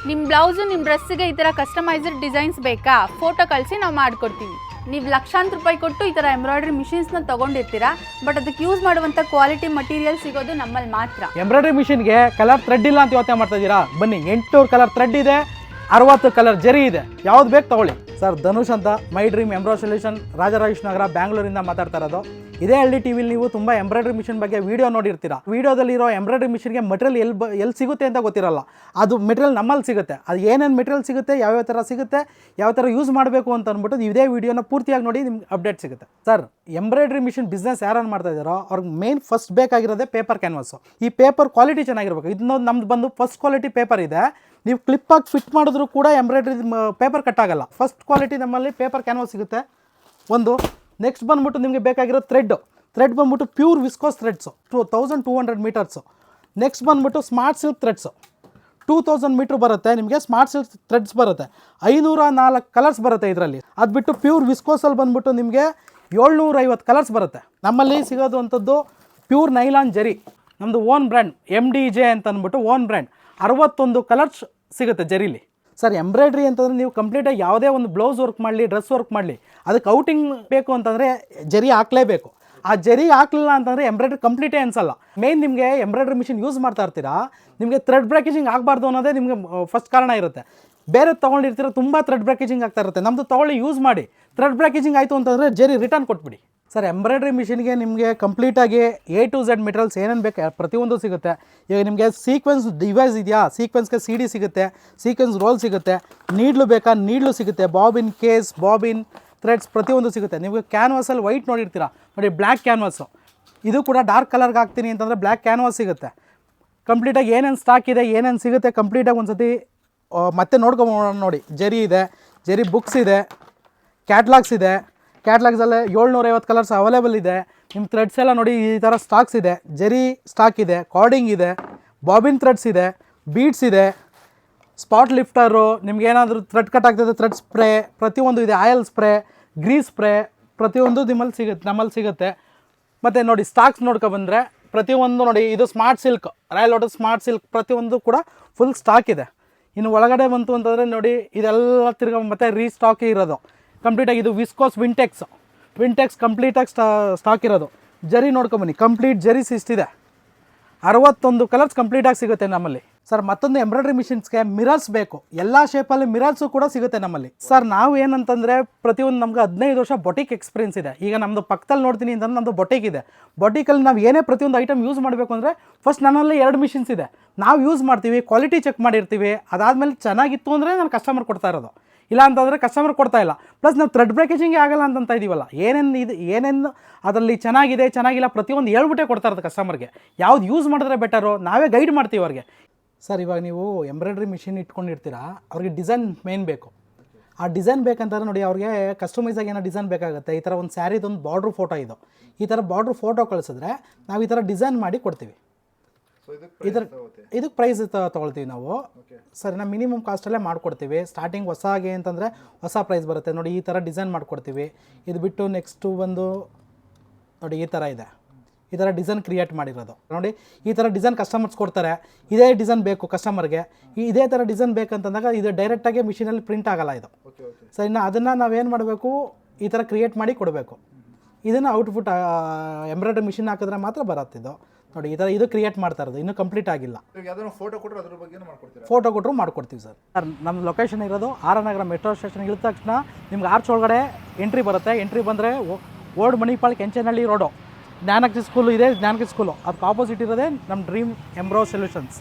ನಿಮ್ಮ ಬ್ಲೌಸು ನಿಮ್ಮ ಡ್ರೆಸ್ಸಿಗೆ ಈ ಥರ ಕಸ್ಟಮೈಸ್ಡ್ ಡಿಸೈನ್ಸ್ ಬೇಕಾ? ಫೋಟೋ ಕಳಿಸಿ ನಾವು ಮಾಡಿಕೊಡ್ತೀವಿ. ನೀವು ಲಕ್ಷಾಂತರ ರೂಪಾಯಿ ಕೊಟ್ಟು ಈ ಥರ ಎಂಬ್ರಾಯ್ಡ್ರಿ ಮಿಷಿನ್ಸ್ನ ತೊಗೊಂಡಿರ್ತೀರಾ, ಬಟ್ ಅದಕ್ಕೆ ಯೂಸ್ ಮಾಡುವಂಥ ಕ್ವಾಲಿಟಿ ಮಟೀರಿಯಲ್ ಸಿಗೋದು ನಮ್ಮಲ್ಲಿ ಮಾತ್ರ. ಎಂಬ್ರಾಯ್ಡ್ರಿ ಮಿಷಿನ್ಗೆ ಕಲರ್ ಥ್ರೆಡ್ ಇಲ್ಲ ಅಂತ ಯೋಚನೆ ಮಾಡ್ತಾ ಇದ್ದೀರಾ? ಬನ್ನಿ, 800 ಕಲರ್ ಥ್ರೆಡ್ ಇದೆ, 60 ಕಲರ್ ಜರಿ ಇದೆ, ಯಾವ್ದು ಬೇಕು ತಗೊಳ್ಳಿ. ಸರ್ ಧನುಷ್ ಅಂತ, my dream embroidery solution, Rajarajeshwara Nagar, ಬ್ಯಾಂಗ್ಳೂರಿಂದ ಮಾತಾಡ್ತಾ ಇರೋದು. ಇದೇ ಹಳ್ಳಿ ಟಿವಿಲಿ ನೀವು ತುಂಬ ಎಂಬ್ರಾಯ್ಡ್ರಿ ಮಿಷಿನ್ ಬಗ್ಗೆ ವೀಡಿಯೋ ನೋಡಿರ್ತೀರಾ. ವೀಡಿಯೋದಲ್ಲಿರೋ ಎಂಬ್ರಾಯ್ಡ್ರಿ ಮಿಷಿನ್ಗೆ ಮೆಟೀರಿಯಲ್ ಎಲ್ಲಿ ಸಿಗುತ್ತೆ ಅಂತ ಗೊತ್ತಿರಲ್ಲ. ಅದು ಮೆಟೀರಿಯಲ್ ನಮ್ಮಲ್ಲಿ ಸಿಗುತ್ತೆ. ಅದು ಏನೇನು ಮೆಟೀರಿಯಲ್ ಸಿಗುತ್ತೆ, ಯಾವ್ಯಾವ ಥರ ಸಿಗುತ್ತೆ, ಯಾವ ಥರ ಯೂಸ್ ಮಾಡಬೇಕು ಅಂತ ಅಂದ್ಬಿಟ್ಟು ಇದೇ ವೀಡಿಯೋನ ಪೂರ್ತಿಯಾಗಿ ನೋಡಿ ನಿಮ್ಗೆ ಅಪ್ಡೇಟ್ ಸಿಗುತ್ತೆ. ಸರ್, ಎಂಬ್ರಾಯ್ಡ್ರಿ ಮಿಷಿನ್ ಬಿಸ್ನೆಸ್ ಯಾರು ಮಾಡ್ತಾ ಇದ್ದಾರೋ ಅವ್ರಿಗೆ ಮೇನ್ ಫಸ್ಟ್ ಬೇಕಾಗಿರೋದೇ ಪೇಪರ್ ಕ್ಯಾನ್ವಾಸು. ಈ ಪೇಪರ್ ಕ್ವಾಲಿಟಿ ಚೆನ್ನಾಗಿರ್ಬೇಕು. ಇದನ್ನ ನಮ್ದು ಬಂದು ಫಸ್ಟ್ ಕ್ವಾಲಿಟಿ ಪೇಪರ್ ಇದೆ. ನೀವು ಕ್ಲಿಪ್ಪಾಗಿ ಫಿಟ್ ಮಾಡಿದ್ರು ಕೂಡ ಎಂಬ್ರಾಯ್ಡ್ರಿ ಪೇಪರ್ ಕಟ್ ಆಗಲ್ಲ. ಫಸ್ಟ್ ಕ್ವಾಲಿಟಿ ನಮ್ಮಲ್ಲಿ ಪೇಪರ್ ಕ್ಯಾನ್ವಾಸ್ ಸಿಗುತ್ತೆ ಒಂದು. ನೆಕ್ಸ್ಟ್ ಬಂದ್ಬಿಟ್ಟು ನಿಮಗೆ ಬೇಕಾಗಿರೋ ಥ್ರೆಡ್ ಬಂದ್ಬಿಟ್ಟು pure viscose threads 1200 metres. Next ಬಂದ್ಬಿಟ್ಟು ಸ್ಮಾರ್ಟ್ ಸಿಲ್ಕ್ ಥ್ರೆಡ್ಸು 2000 ಮೀಟ್ರ್ ಬರುತ್ತೆ. ನಿಮಗೆ ಸ್ಮಾರ್ಟ್ ಸಿಲ್ಕ್ ಥ್ರೆಡ್ಸ್ ಬರುತ್ತೆ, 504 ಕಲರ್ಸ್ ಬರುತ್ತೆ ಇದರಲ್ಲಿ. ಅದು ಬಿಟ್ಟು ಪ್ಯೂರ್ ವಿಸ್ಕೋಸಲ್ಲಿ ಬಂದ್ಬಿಟ್ಟು ನಿಮಗೆ 750 ಕಲರ್ಸ್ ಬರುತ್ತೆ. ನಮ್ಮಲ್ಲಿ ಸಿಗೋದು ಅಂಥದ್ದು ಪ್ಯೂರ್ ನೈಲಾನ್ ಜರಿ, ನಮ್ಮದು ಓನ್ ಬ್ರ್ಯಾಂಡ್ MDJ ಅಂತ ಅಂದ್ಬಿಟ್ಟು ಓನ್ ಬ್ರ್ಯಾಂಡ್. 61 ಕಲರ್ಸ್ ಸಿಗುತ್ತೆ ಜರೀಲಿ. ಸರ್, ಎಂಬ್ರಾಯ್ಡ್ರಿ ಅಂತಂದರೆ ನೀವು ಕಂಪ್ಲೀಟಾಗಿ ಯಾವುದೇ ಒಂದು ಬ್ಲೌಸ್ ವರ್ಕ್ ಮಾಡಲಿ, ಡ್ರೆಸ್ ವರ್ಕ್ ಮಾಡಲಿ, ಅದಕ್ಕೆ ಔಟಿಂಗ್ ಬೇಕು ಅಂತಂದರೆ ಜರಿ ಹಾಕಲೇಬೇಕು. ಆ ಜರಿ ಹಾಕಲಿಲ್ಲ ಅಂತಂದರೆ ಎಂಬ್ರಾಯ್ಡ್ರಿ ಕಂಪ್ಲೀಟೇ ಅನಿಸಲ್ಲ. ಮೇನ್ ನಿಮಗೆ ಎಂಬ್ರಾಯ್ಡ್ರಿ ಮಿಷಿನ್ ಯೂಸ್ ಮಾಡ್ತಾ ಇರ್ತೀರಾ, ನಿಮಗೆ ಥ್ರೆಡ್ ಬ್ರೇಕೇಜಿಂಗ್ ಆಗಬಾರ್ದು ಅನ್ನೋದೇ ನಿಮಗೆ ಫಸ್ಟ್ ಕಾರಣ ಇರುತ್ತೆ. ಬೇರೆ ತೊಗೊಂಡಿರ್ತೀರ, ತುಂಬ ಥ್ರೆಡ್ ಬ್ರೇಕೇಜಿಂಗ್ ಆಗ್ತಾ ಇರುತ್ತೆ. ನಮ್ಮದು ತೊಗೊಳ್ಳಿ, ಯೂಸ್ ಮಾಡಿ. ಥ್ರೆಡ್ ಬ್ರೇಕೇಜಿಂಗ್ ಆಯಿತು ಅಂತಂದರೆ ಜರಿ ರಿಟರ್ನ್ ಕೊಟ್ಬಿಡಿ. ಸರ್, ಎಂಬ್ರಾಯ್ಡ್ರಿ ಮಿಷಿನ್ಗೆ ನಿಮಗೆ ಕಂಪ್ಲೀಟಾಗಿ A to Z ಮೆಟೀರಿಯಲ್ಸ್ ಏನೇನು ಬೇಕು ಪ್ರತಿಯೊಂದು ಸಿಗುತ್ತೆ. ಈಗ ನಿಮಗೆ ಸೀಕ್ವೆನ್ಸ್ ಡಿವೈಸ್ ಇದೆಯಾ, ಸೀಕ್ವೆನ್ಸ್ಗೆ CD ಸಿಗುತ್ತೆ, ಸೀಕ್ವೆನ್ಸ್ ರೋಲ್ ಸಿಗುತ್ತೆ, ನೀಡ್ಲು ಬೇಕಾ ನೀಡ್ಲು ಸಿಗುತ್ತೆ, ಬಾಬಿನ್ ಕೇಸ್, ಬಾಬಿನ್ ಥ್ರೆಡ್ಸ್ ಪ್ರತಿಯೊಂದು ಸಿಗುತ್ತೆ. ನಿಮಗೆ ಕ್ಯಾನ್ವಾಸಲ್ಲಿ ವೈಟ್ ನೋಡಿರ್ತೀರಾ, ನೋಡಿ ಬ್ಲ್ಯಾಕ್ ಕ್ಯಾನ್ವಾಸು. ಇದು ಕೂಡ ಡಾರ್ಕ್ ಕಲರ್ಗೆ ಹಾಕ್ತೀನಿ ಅಂತಂದರೆ ಬ್ಲ್ಯಾಕ್ ಕ್ಯಾನ್ವಾಸ್ ಸಿಗುತ್ತೆ. ಕಂಪ್ಲೀಟಾಗಿ ಏನೇನು ಸ್ಟಾಕ್ ಇದೆ, ಏನೇನು ಸಿಗುತ್ತೆ ಕಂಪ್ಲೀಟಾಗಿ ಒಂದು ಸತಿ ಮತ್ತೆ ನೋಡ್ಕೊಂಬೋಣ. ನೋಡಿ, ಜರಿ ಇದೆ, ಜರಿ ಬುಕ್ಸ್ ಇದೆ, ಕ್ಯಾಟ್ಲಾಗ್ಸ್ ಇದೆ. ಕ್ಯಾಟ್ಲಾಗ್ಸಲ್ಲೇ 750 ಕಲರ್ಸ್ ಅವೈಲೇಬಲ್ ಇದೆ. ನಿಮ್ಮ ಥ್ರೆಡ್ಸ್ ಎಲ್ಲ ನೋಡಿ ಈ ಥರ ಸ್ಟಾಕ್ಸ್ ಇದೆ. ಜರಿ ಸ್ಟಾಕ್ ಇದೆ, ಕಾರ್ಡಿಂಗ್ ಇದೆ, ಬಾಬಿನ್ ಥ್ರೆಡ್ಸ್ ಇದೆ, ಬೀಡ್ಸ್ ಇದೆ, ಸ್ಪಾಟ್ ಲಿಫ್ಟರು, ನಿಮ್ಗೆ ಏನಾದರೂ ಥ್ರೆಡ್ ಕಟ್ ಆಗ್ತದೆ ಥ್ರೆಡ್ ಸ್ಪ್ರೇ ಪ್ರತಿಯೊಂದು ಇದೆ, ಆಯಿಲ್ ಸ್ಪ್ರೇ, ಗ್ರೀಸ್ ಸ್ಪ್ರೇ ಪ್ರತಿಯೊಂದು ನಮ್ಮಲ್ಲಿ ಸಿಗುತ್ತೆ. ಮತ್ತು ನೋಡಿ ಸ್ಟಾಕ್ಸ್ ನೋಡ್ಕೊಬಂದರೆ ಪ್ರತಿಯೊಂದು ನೋಡಿ, ಇದು smart silk, royal lotus smart silk ಪ್ರತಿಯೊಂದು ಕೂಡ ಫುಲ್ ಸ್ಟಾಕ್ ಇದೆ. ಇನ್ನು ಒಳಗಡೆ ಬಂತು ಅಂತಂದರೆ ನೋಡಿ ಇದೆಲ್ಲ ತಿರ್ಗ ಮತ್ತೆ ರೀಸ್ಟಾಕೇ ಇರೋದು ಕಂಪ್ಲೀಟಾಗಿ. ಇದು ವಿಸ್ಕೋಸ್ ವಿಂಟೆಕ್ಸ್ ಕಂಪ್ಲೀಟಾಗಿ ಸ್ಟಾಕ್ ಇರೋದು. ಜರಿ ನೋಡ್ಕೊಂಬನ್ನಿ, ಕಂಪ್ಲೀಟ್ ಜರೀಸ್ ಇಷ್ಟಿದೆ, 61 ಕಲರ್ಸ್ ಕಂಪ್ಲೀಟಾಗಿ ಸಿಗುತ್ತೆ ನಮ್ಮಲ್ಲಿ. ಸರ್, ಮತ್ತೊಂದು ಎಂಬ್ರಾಯ್ಡ್ರಿ ಮಿಷಿನ್ಸ್ಗೆ ಮಿರರ್ಸ್ ಬೇಕು. ಎಲ್ಲ ಶೇಪಲ್ಲಿ ಮಿರರ್ಸು ಕೂಡ ಸಿಗುತ್ತೆ ನಮ್ಮಲ್ಲಿ. ಸರ್, ನಾವು ಏನಂತಂದರೆ ಪ್ರತಿಯೊಂದು ನಮ್ಗೆ 15 ವರ್ಷ ಬೊಟಿಕ್ ಎಕ್ಸ್ಪೀರಿಯನ್ಸ್ ಇದೆ. ಈಗ ನಮ್ಮದು ಪಕ್ಕದಲ್ಲಿ ನೋಡ್ತೀನಿ ಅಂತಂದ್ರೆ ನಮ್ಮದು ಬೊಟಿಕ್ ಇದೆ. ಬೊಟಿಕಲ್ಲಿ ನಾವು ಏನೇ ಪ್ರತಿಯೊಂದು ಐಟಮ್ ಯೂಸ್ ಮಾಡಬೇಕು ಅಂದರೆ ಫಸ್ಟ್ ನನ್ನಲ್ಲಿ 2 ಮಿಷಿನ್ಸ್ ಇದೆ. ನಾವು ಯೂಸ್ ಮಾಡ್ತೀವಿ, ಕ್ವಾಲಿಟಿ ಚೆಕ್ ಮಾಡಿರ್ತೀವಿ. ಅದಾದಮೇಲೆ ಚೆನ್ನಾಗಿತ್ತು ಅಂದರೆ ನಾನು ಕಸ್ಟಮರ್ ಕೊಡ್ತಾ ಇರೋದು, ಇಲ್ಲ ಅಂತಂದರೆ ಕಸ್ಟಮರ್ ಕೊಡ್ತಾ ಇಲ್ಲ. ಪ್ಲಸ್ ನಾವು ಥ್ರೆಡ್ ಬ್ರೇಕೇಜಿಂಗೇ ಆಗಲ್ಲ ಅಂತ ಇದೀವಲ್ಲ, ಏನೇನು ಅದರಲ್ಲಿ ಚೆನ್ನಾಗಿಲ್ಲ ಪ್ರತಿಯೊಂದು ಹೇಳ್ಬಿಟ್ಟೆ ಕೊಡ್ತಾ ಇರೋದು ಕಸ್ಟಮರ್ಗೆ. ಯಾವ್ದು ಯೂಸ್ ಮಾಡಿದ್ರೆ ಬೆಟರು ನಾವೇ ಗೈಡ್ ಮಾಡ್ತೀವಿ ಅವ್ರಿಗೆ. ಸರ್, ಇವಾಗ ನೀವು ಎಂಬ್ರಾಯ್ಡ್ರಿ ಮಿಷಿನ್ ಇಟ್ಕೊಂಡಿರ್ತೀರಾ, ಅವ್ರಿಗೆ ಡಿಸೈನ್ ಮೇನ್ ಬೇಕು. ಆ ಡಿಸೈನ್ ಬೇಕಂತಂದ್ರೆ ನೋಡಿ, ಅವ್ರಿಗೆ ಕಸ್ಟಮೈಸಾಗಿ ಏನೋ ಡಿಸೈನ್ ಬೇಕಾಗುತ್ತೆ. ಈ ಥರ ಒಂದು ಸ್ಯಾರಿದೊಂದು ಬಾರ್ಡ್ರ್ ಫೋಟೋ ಇದು, ಈ ಥರ ಬಾರ್ಡ್ರ್ ಫೋಟೋ ಕಳಿಸಿದ್ರೆ ನಾವು ಈ ಥರ ಡಿಸೈನ್ ಮಾಡಿ ಕೊಡ್ತೀವಿ. ಇದಕ್ಕೆ ಪ್ರೈಸ್ ತೊಗೊಳ್ತೀವಿ ನಾವು. ಸರಿ, ನಾವು ಮಿನಿಮಮ್ ಕಾಸ್ಟಲ್ಲೇ ಮಾಡಿಕೊಡ್ತೀವಿ. ಸ್ಟಾರ್ಟಿಂಗ್ ಹೊಸಾಗೆ ಅಂತಂದರೆ ಹೊಸ ಪ್ರೈಸ್ ಬರುತ್ತೆ. ನೋಡಿ ಈ ಥರ ಡಿಸೈನ್ ಮಾಡಿಕೊಡ್ತೀವಿ. ಇದು ಬಿಟ್ಟು ನೆಕ್ಸ್ಟು ಬಂದು ನೋಡಿ ಈ ಥರ ಇದೆ, ಈ ಥರ ಡಿಸೈನ್ ಕ್ರಿಯೇಟ್ ಮಾಡಿರೋದು. ನೋಡಿ ಈ ಥರ ಡಿಸೈನ್ ಕಸ್ಟಮರ್ಸ್ ಕೊಡ್ತಾರೆ, ಇದೇ ಡಿಸೈನ್ ಬೇಕು ಕಸ್ಟಮರ್ಗೆ, ಇದೇ ಥರ ಡಿಸೈನ್ ಬೇಕಂತಂದಾಗ ಇದು ಡೈರೆಕ್ಟಾಗಿ ಮಿಷಿನಲ್ಲಿ ಪ್ರಿಂಟ್ ಆಗಲ್ಲ ಇದು. ಸರಿ, ಅದನ್ನು ನಾವೇನು ಮಾಡಬೇಕು, ಈ ಥರ ಕ್ರಿಯೇಟ್ ಮಾಡಿ ಕೊಡಬೇಕು. ಇದನ್ನು ಔಟ್ಪುಟ್ ಎಂಬ್ರಾಯ್ಡ್ರಿ ಮಿಷಿನ್ ಹಾಕಿದ್ರೆ ಮಾತ್ರ ಬರುತ್ತಿದ್ದು. ನೋಡಿ ಈ ಥರ ಇದು ಕ್ರಿಯೇಟ್ ಮಾಡ್ತಾ ಇರೋದು, ಇನ್ನೂ ಕಂಪ್ಲೀಟ್ ಆಗಿಲ್ಲ. ಫೋಟೋ ಕೊಟ್ಟರು ಮಾಡ್ಕೊಡ್ತೀವಿ ಸರ್. ನಮ್ಮ ಲೊಕೇಶನ್ ಇರೋದು ಆರ್ ನಗರ ಮೆಟ್ರೋ ಸ್ಟೇಷನ್ ಇಳಿದ ತಕ್ಷಣ ನಿಮ್ಗೆ ಆರ್ಚ್ ಒಳಗಡೆ ಎಂಟ್ರಿ ಬರುತ್ತೆ. ಎಂಟ್ರಿ ಬಂದರೆ old Manipal Kenchanahalli road Janaki school ಇದೆ. ಜ್ಞಾನಕಿ ಸ್ಕೂಲು ಅದಕ್ಕೆ ಆಪೋಸಿಟ್ ಇರೋದೇ ನಮ್ಮ ಡ್ರೀಮ್ ಎಂಬ್ರಾಯ್ಡ್ರಿ ಸೊಲ್ಯೂಷನ್ಸ್.